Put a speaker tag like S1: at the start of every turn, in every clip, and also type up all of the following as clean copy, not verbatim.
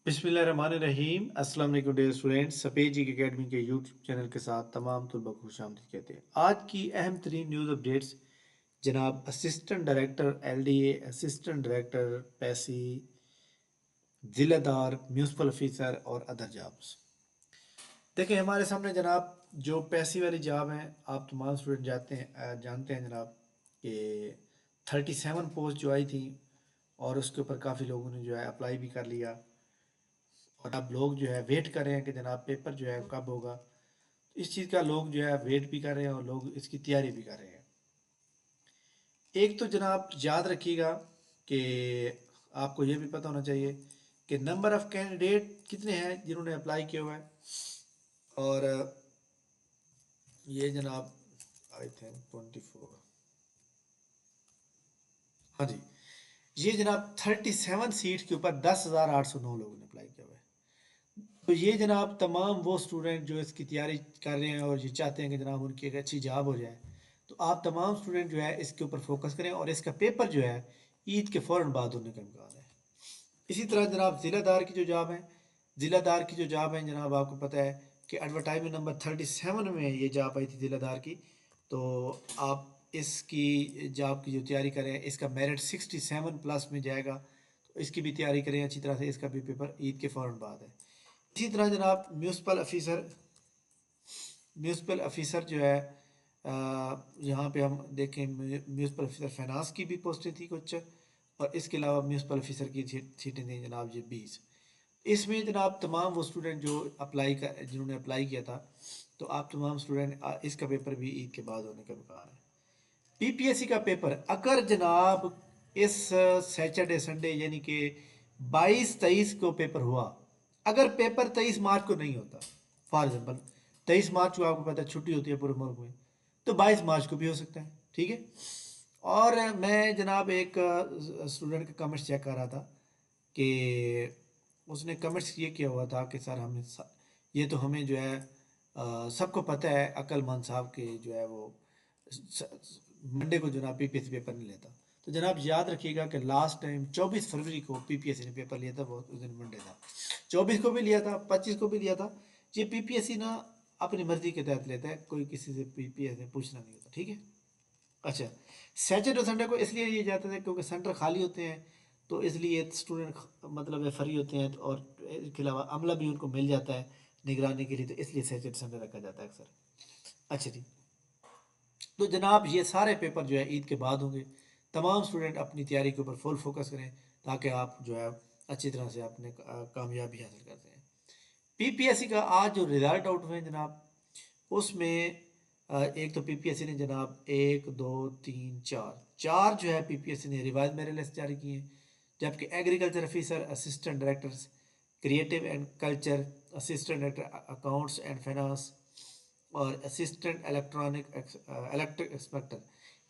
S1: बिस्मिल्लाहिर्रहमानिर्रहीम। अस्सलाम वालेकुम डियर स्टूडेंट्स, सफेद जी एकेडमी के यूट्यूब चैनल के साथ तमाम तलबा को खुशामदीद कहते हैं। आज की अहम तरीन न्यूज़ अपडेट्स जनाब assistant director LDA, assistant director पैसी, ज़िलादार, म्यूनसिपल ऑफिसर और अदर जॉब्स। देखिए हमारे सामने जनाब जो पैसी वाली जॉब हैं, आप तमाम स्टूडेंट जानते हैं जनाब कि 37 पोस्ट जो आई थी और उसके ऊपर काफ़ी लोगों ने जो है अप्लाई भी कर लिया और अब लोग जो है वेट कर रहे हैं कि जनाब पेपर जो है कब होगा। इस चीज़ का लोग जो है वेट भी कर रहे हैं और लोग इसकी तैयारी भी कर रहे हैं। एक तो जनाब याद रखिएगा कि आपको ये भी पता होना चाहिए कि नंबर ऑफ़ कैंडिडेट कितने हैं जिन्होंने अप्लाई किया हुआ है। और ये जनाब आई थिंक 24, हाँ जी, ये जनाब 37 सीट के ऊपर 10,809 लोगों ने अप्लाई किया हुआ है। तो ये जनाब तमाम वो स्टूडेंट जो इसकी तैयारी कर रहे हैं और ये चाहते हैं कि जनाब उनकी एक अच्छी जॉब हो जाए, तो आप तमाम स्टूडेंट जो है इसके ऊपर फोकस करें और इसका पेपर जो है ईद के फ़ौरन बाद होने का इम्कान है। इसी तरह जनाब ज़िलादार की जो जॉब है, ज़िलादार की जो जॉब है जनाब आपको पता है कि एडवर्टाइजमेंट नंबर 37 में ये जॉब आई थी ज़िलादार की। तो आप इसकी जॉब की जो तैयारी करें, इसका मेरिट 67 प्लस में जाएगा, तो इसकी भी तैयारी करें अच्छी तरह से। इसका भी पेपर ईद के फ़ौरन बाद है। इसी तरह जनाब म्यूनसिपल ऑफिसर जो है, यहाँ पे हम देखें म्यूनसिपल ऑफिसर फाइनेंस की भी पोस्टें थी कुछ, और इसके अलावा म्यूनसिपल ऑफिसर की सीटें थी जनाब ये 20। इसमें जनाब तमाम वो स्टूडेंट जो जिन्होंने अप्लाई किया था, तो आप तमाम स्टूडेंट इसका पेपर भी ईद के बाद होने का इम्कान है। पीपीएससी का पेपर अगर जनाब इस सैटरडे संडे यानी कि 22-23 को पेपर हुआ, अगर पेपर 23 मार्च को नहीं होता, फॉर एग्जांपल 23 मार्च को आपको पता है छुट्टी होती है पूरे मुल्क में, तो 22 मार्च को भी हो सकता है, ठीक है। और मैं जनाब एक स्टूडेंट का कमेंट्स चेक कर रहा था कि उसने कमेंट्स ये किया हुआ था कि सर ये तो हमें जो है सबको पता है अक्लमंद साहब के जो है वो मंडे को जनाब पीपीएससी पेपर नहीं लेता। तो जनाब याद रखिएगा कि लास्ट टाइम 24 फरवरी को पीपीएससी ने पेपर लिया था, वो उस दिन मंडे था। 24 को भी लिया था, 25 को भी लिया था। ये पीपीएससी ना अपनी मर्जी के तहत लेता है, कोई किसी से पीपीएससी पूछना नहीं होता, ठीक है। अच्छा, सैटरडे संडे को इसलिए लिए जाते थे क्योंकि सेंटर खाली होते हैं, तो इसलिए स्टूडेंट मतलब फ्री होते हैं, और इसके अलावा अमला भी उनको मिल जाता है निगरानी के लिए, तो इसलिए सैटरडे संडे रखा जाता है अक्सर। अच्छा जी, तो जनाब ये सारे पेपर जो है ईद के बाद होंगे। तमाम स्टूडेंट अपनी तैयारी के ऊपर फुल फोकस करें ताकि आप जो है अच्छी तरह से अपने कामयाबी हासिल करते हैं। पीपीएससी का आज जो रिज़ल्ट आउट हुए हैं जनाब, उसमें एक तो पीपीएससी ने जनाब 1 2 3 4 जो है पीपीएससी ने रिवाइज मेरिट लिस्ट जारी की है। जबकि agriculture officer, assistant directors creative and culture, assistant director accounts and finance और असिस्टेंट इलेक्ट्रिक इंस्पेक्टर,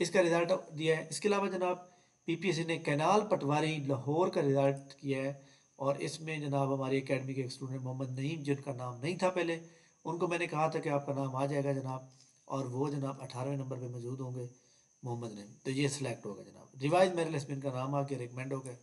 S1: इसका रिज़ल्ट दिया है। इसके अलावा जनाब पीपीएससी ने कैनाल पटवारी लाहौर का रिज़ल्ट किया है, और इसमें जनाब हमारी एकेडमी के एक स्टूडेंट मोहम्मद नईम, जिनका नाम नहीं था पहले, उनको मैंने कहा था कि आपका नाम आ जाएगा जनाब, और वो जनाब 18वें नंबर पे मौजूद होंगे मोहम्मद नईम, तो ये सिलेक्ट होगा जनाब। रिवाइज मेरिट लिस्ट में इनका नाम आ गया, रिकमेंड हो गया।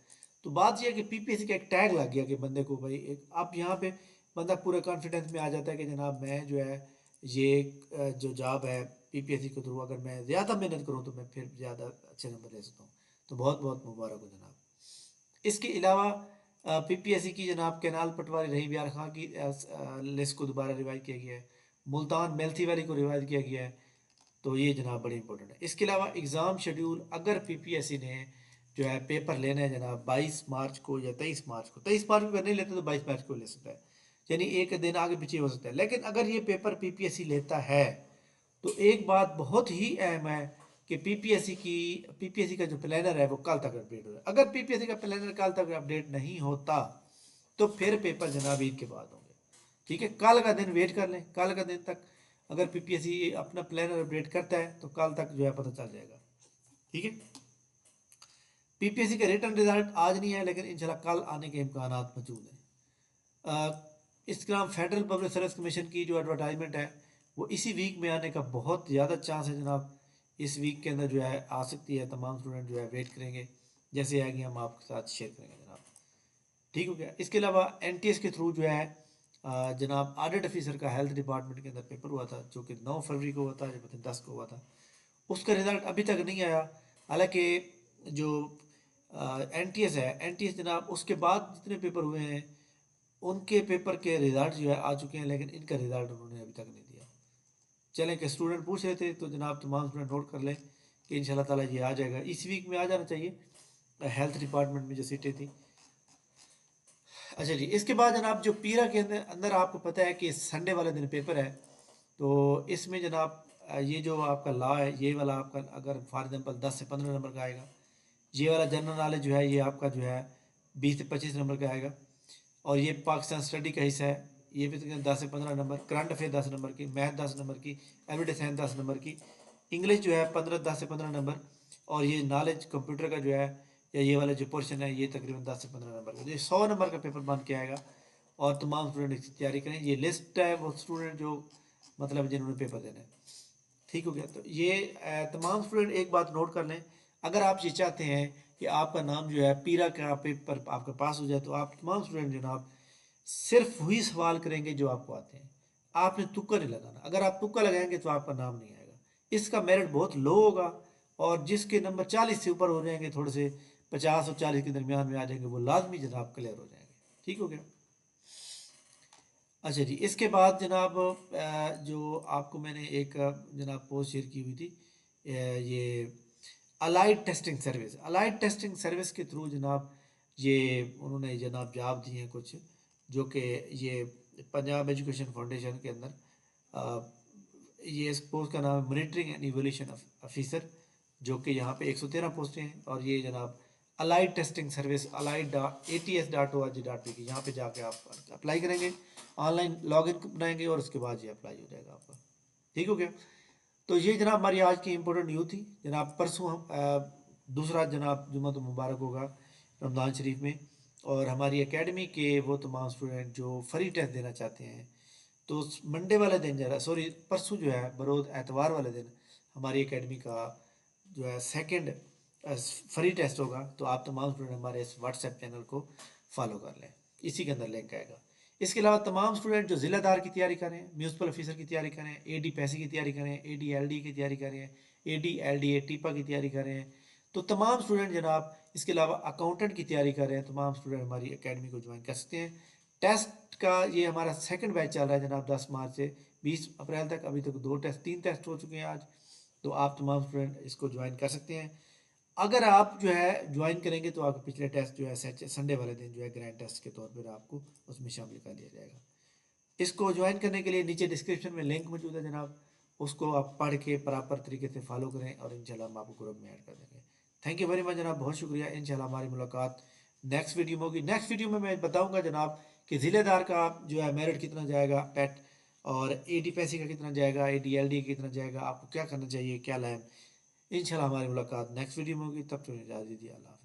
S1: तो बात यह है कि पीपीएससी का एक टैग लग गया कि बंदे को भाई एक, अब यहाँ पे बंदा पूरे कॉन्फिडेंस में आ जाता है कि जनाब मैं जो है ये जो जॉब है पीपीएससी के थ्रू, अगर मैं ज़्यादा मेहनत करूँ तो मैं फिर ज़्यादा अच्छे नंबर ले सकता हूँ। तो बहुत बहुत मुबारक हो जनाब। इसके अलावा पीपीएससी की जनाब कैनाल पटवारी रहीम यार खां की लिस्ट को दोबारा रिवाइज किया गया है। मुल्तान मेल्थी वाली को रिवाइज किया गया है। तो ये जनाब बड़ी इंपॉर्टेंट है। इसके अलावा एग्ज़ाम शेड्यूल अगर पीपीएससी ने जो है पेपर लेना है जनाब 22 मार्च को या 23 मार्च को, 23 मार्च को नहीं लेते तो 22 मार्च को ले सकता है, यानी एक दिन आगे पीछे हो सकता है। लेकिन अगर ये पेपर पीपीएससी लेता है तो एक बात बहुत ही अहम है कि पीपीएससी का जो प्लानर है वो कल तक अपडेट हो जाए। अगर पीपीएससी का प्लानर कल तक अपडेट नहीं होता तो फिर पेपर जनाब ईद के बाद होंगे, ठीक है। कल का दिन वेट कर लें, कल का दिन तक अगर पीपीएससी अपना प्लानर अपडेट करता है तो कल तक जो है पता चल जाएगा, ठीक है। पीपीएससी का रिटर्न रिजल्ट आज नहीं है, लेकिन इंशाल्लाह कल आने के इम्कान मौजूद हैं। इसके अलावा फेडरल पब्लिक सर्विस कमीशन की जो एडवर्टाइजमेंट है वो इसी वीक में आने का बहुत ज़्यादा चांस है जनाब। इस वीक के अंदर जो है आ सकती है। तमाम स्टूडेंट जो है वेट करेंगे, जैसे आएगी हम आपके साथ शेयर करेंगे जनाब। ٹھیک ہو گیا. اس کے علاوہ NTS کے تھرو جو ہے جناب آڈٹ آفیسر کا ہیلتھ ڈپارٹمنٹ کے اندر پیپر ہوا تھا جو کہ 9 فروری کو ہوا تھا، جب 10 کو ہوا تھا. اس کا رزلٹ ابھی تک نہیں آیا. حالانکہ جو NTS ہے، NTS جناب اس کے بعد جتنے پیپر ہوئے ہیں ان کے پیپر کے رزلٹ جو ہے آ چکے ہیں، لیکن ان کا رزلٹ انہوں نے ابھی تک نہیں دیا. چلیں کہ اسٹوڈنٹ پوچھ رہے تھے تو جناب تمام اسٹوڈنٹ نوٹ کر لیں کہ ان شاء اللہ تعالیٰ یہ آ جائے گا. اس ویک میں آ جانا چاہیے ہیلتھ ڈپارٹمنٹ میں جو سیٹیں تھیں. اچھا جی، اس کے بعد جناب جو پیرا کے اندر آپ کو پتہ ہے کہ سنڈے والے دن پیپر ہے، تو اس میں جناب یہ جو آپ کا لا ہے، یہ والا آپ کا اگر فار ایگزامپل 10 سے 15 نمبر کا آئے گا، یہ والا جنرل نالج جو ہے یہ آپ کا جو ہے 20 سے 25 نمبر کا آئے گا. اور یہ پاکستان اسٹڈی کا حصہ ہے، یہ بھی 10 سے 15 نمبر. کرنٹ افیئر 10 نمبر کی، میتھ 10 نمبر کی، ایوری ڈے سائنس 10 نمبر کی، انگلش جو ہے 10 سے 15 نمبر. اور یہ نالج کمپیوٹر کا جو ہے یا یہ والا جو پورشن ہے یہ تقریباً 10 سے 15 نمبر کا. یہ 100 نمبر کا پیپر بن کے آئے گا اور تمام اسٹوڈنٹ اس کی تیاری کریں. یہ لسٹ ہے وہ اسٹوڈنٹ جو مطلب جنہوں نے پیپر دینا ہے. ٹھیک ہو گیا. تو یہ تمام اسٹوڈنٹ ایک بات نوٹ کر لیں، اگر آپ یہ چاہتے ہیں کہ آپ کا نام جو ہے پیرا کا پیپر آپ کے پاس ہو جائے تو آپ تمام اسٹوڈنٹ جناب صرف وہی سوال کریں گے جو آپ کو آتے ہیں. آپ نے تکا نہیں لگانا. اگر آپ تکا لگائیں گے تو آپ کا نام نہیں آئے گا. اس کا میرٹ بہت لو ہوگا، اور جس کے نمبر 40 سے اوپر ہو جائیں گے، تھوڑے سے 50 اور 40 کے درمیان میں آ جائیں گے، وہ لازمی جناب کلیئر ہو جائیں گے. ٹھیک ہو گیا. اچھا جی، اس کے بعد جناب جو آپ کو میں نے ایک جناب پوسٹ شیئر کی ہوئی تھی، یہ allied testing service. Allied testing service کے تھرو جناب یہ انہوں نے جناب جاب دی ہیں کچھ، جو کہ یہ پنجاب ایجوکیشن فاؤنڈیشن کے اندر یہ اس پوسٹ کا نام ہے مانیٹرنگ اینڈ ایولیوشن آفیسر، جو کہ یہاں پہ 113 پوسٹیں ہیں. اور یہ جناب الائڈ ٹیسٹنگ سروس allied.ats.org.pk یہاں پہ جا کے آپ اپلائی کریں گے، آن لائن لاگ ان بنائیں گے اور اس کے بعد یہ اپلائی ہو جائے گا آپ کا. ٹھیک ہو گیا. تو یہ جناب ہماری آج کی امپورٹنٹ نیوز تھی. جناب پرسوں ہم دوسرا جناب جمعہ تو مبارک ہوگا رمضان شریف میں، اور ہماری اکیڈمی کے وہ تمام اسٹوڈنٹ جو فری ٹیسٹ دینا چاہتے ہیں، تو منڈے والے دن پرسوں جو ہے بروز اتوار والے دن ہماری اکیڈمی کا جو ہے سیکنڈ فری ٹیسٹ ہوگا. تو آپ تمام اسٹوڈنٹ ہمارے اس واٹس ایپ چینل کو فالو کر لیں، اسی کے اندر لنک آئے گا. اس کے علاوہ تمام اسٹوڈنٹ جو ضلع دار کی تیاری کریں، میونسپل آفیسر کی تیاری کریں، AD پیسے کی تیاری کریں، AD LD کی تیاری کریں، AD LDA ٹیپا کی تیاری کریں، تو تمام اسٹوڈنٹ جناب اس کے علاوہ اکاؤنٹنٹ کی تیاری کر رہے ہیں، تمام اسٹوڈنٹ ہماری اکیڈمی کو جوائن کر سکتے ہیں. ٹیسٹ کا یہ ہمارا سیکنڈ بیچ چل رہا ہے جناب 10 مارچ سے 20 اپریل تک. ابھی تک 3 ٹیسٹ ہو چکے ہیں آج. تو آپ تمام اسٹوڈنٹ اس کو جوائن کر سکتے ہیں. اگر آپ جو ہے جوائن کریں گے تو آپ پچھلے ٹیسٹ جو ہے سنڈے والے دن جو ہے گرینڈ ٹیسٹ کے طور پر آپ کو اس میں شامل کر دیا جائے گا. اس کو جوائن کرنے کے لیے نیچے ڈسکرپشن میں لنک موجود ہے جناب، اس کو آپ پڑھ کے پراپر طریقے سے فالو کریں اور انشاءاللہ ہم آپ کو گروپ میں ایڈ کر دیں گے. تھینک یو ویری مچ جناب، بہت شکریہ. انشاءاللہ ہماری ملاقات نیکسٹ ویڈیو میں ہوگی. نیکسٹ ویڈیو میں بتاؤں گا جناب کہ ضلع دار کا جو ہے میرٹ کتنا جائے گا پیٹ، اور AD پیسے کا کتنا جائے گا، AD LD کا کتنا جائے گا، آپ کو کیا کرنا چاہیے، کیا لائن. انشاءاللہ ہماری ملاقات نیکسٹ ویڈیو میں ہوگی. تب تک اجازت دیجیے. اللہ حافظ.